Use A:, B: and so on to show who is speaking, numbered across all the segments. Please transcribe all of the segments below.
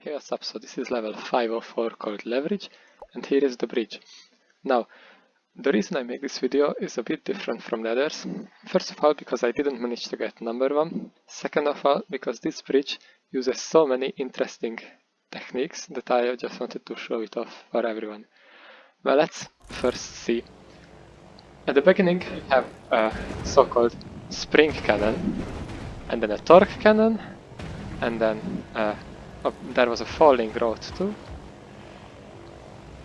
A: Hey, what's up? So this is level 504 called Leverage, and here is the bridge. Now, the reason I make this video is a bit different from the others. First of all, because I didn't manage to get number 1. Second of all, because this bridge uses so many interesting techniques that I just wanted to show it off for everyone. Well, let's first see. At the beginning, you have a so-called spring cannon, and then a torque cannon, and then there was a falling rod too.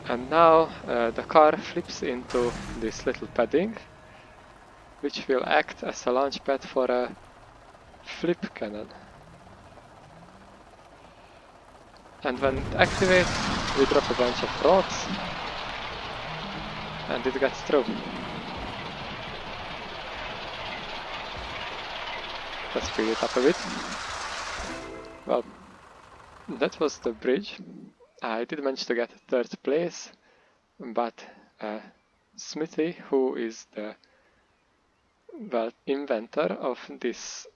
A: And now the car flips into this little padding, which will act as a launch pad for a flip cannon. And when it activates, we drop a bunch of rods, and it gets through. Let's speed it up a bit. Well, that was the bridge. I did manage to get 3rd place, but Smithy, who is the inventor of this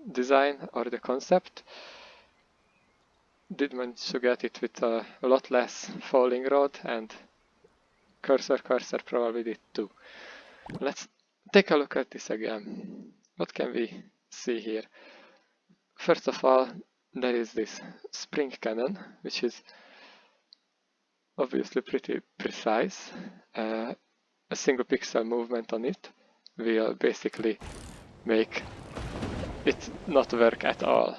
A: design or the concept, did manage to get it with a lot less falling rod, and Cursor probably did too. Let's take a look at this again. What can we see here? First of all, there is this spring cannon, which is obviously pretty precise. A single pixel movement on it will basically make it not work at all.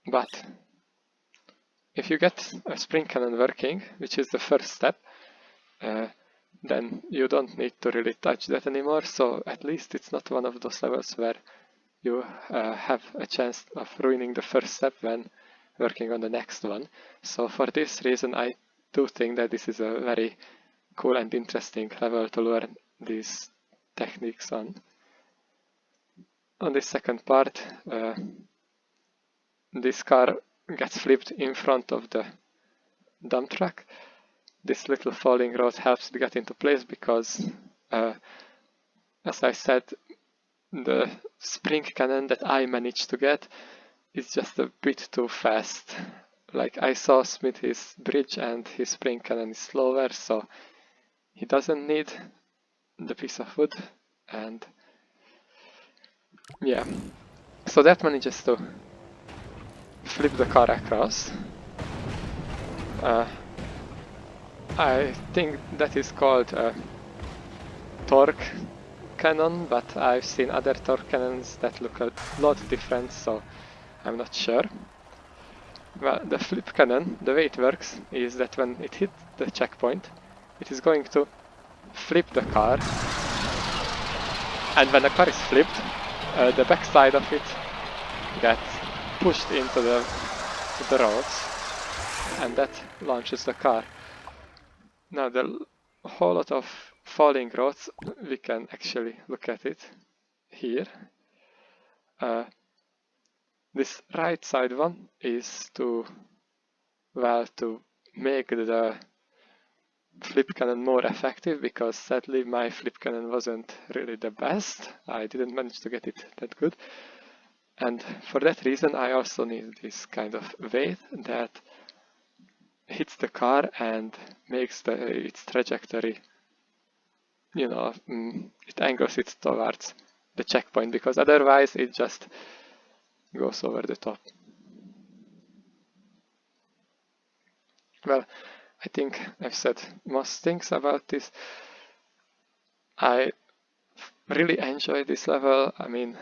A: But if you get a spring cannon working, which is the first step, then you don't need to really touch that anymore, so at least it's not one of those levels where you have a chance of ruining the first step when working on the next one. So for this reason, I do think that this is a very cool and interesting level to learn these techniques on. On this second part, this car gets flipped in front of the dump truck. This little falling rod helps it get into place because, as I said, the spring cannon that I managed to get is just a bit too fast. Like, I saw Smithy's bridge and his spring cannon is slower, so he doesn't need the piece of wood, and yeah. So that manages to flip the car across. I think that is called a torque cannon, but I've seen other torque cannons that look a lot different, so I'm not sure. Well, the flip cannon, the way it works is that when it hits the checkpoint, it is going to flip the car, and when the car is flipped, the back side of it gets pushed into the roads, and that launches the car. Now, the whole lot of falling rods, we can actually look at it here. This right side one is to make the flip cannon more effective, because sadly my flip cannon wasn't really the best. I didn't manage to get it that good. And for that reason I also need this kind of weight that hits the car and makes its trajectory, you know, it angles it towards the checkpoint, because otherwise it just goes over the top. Well, I think I've said most things about this. I really enjoy this level. I mean,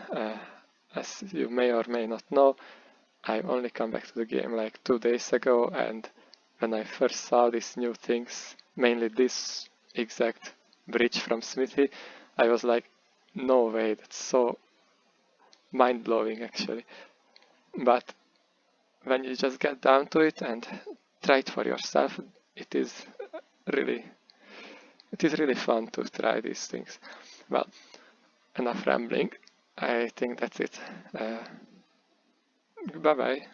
A: as you may or may not know, I only come back to the game like 2 days ago, and when I first saw these new things, mainly this exact bridge from Smithy, I was like, no way, that's so mind-blowing actually. But when you just get down to it and try it for yourself, it is really fun to try these things. Well, enough rambling. I think that's it. Bye bye.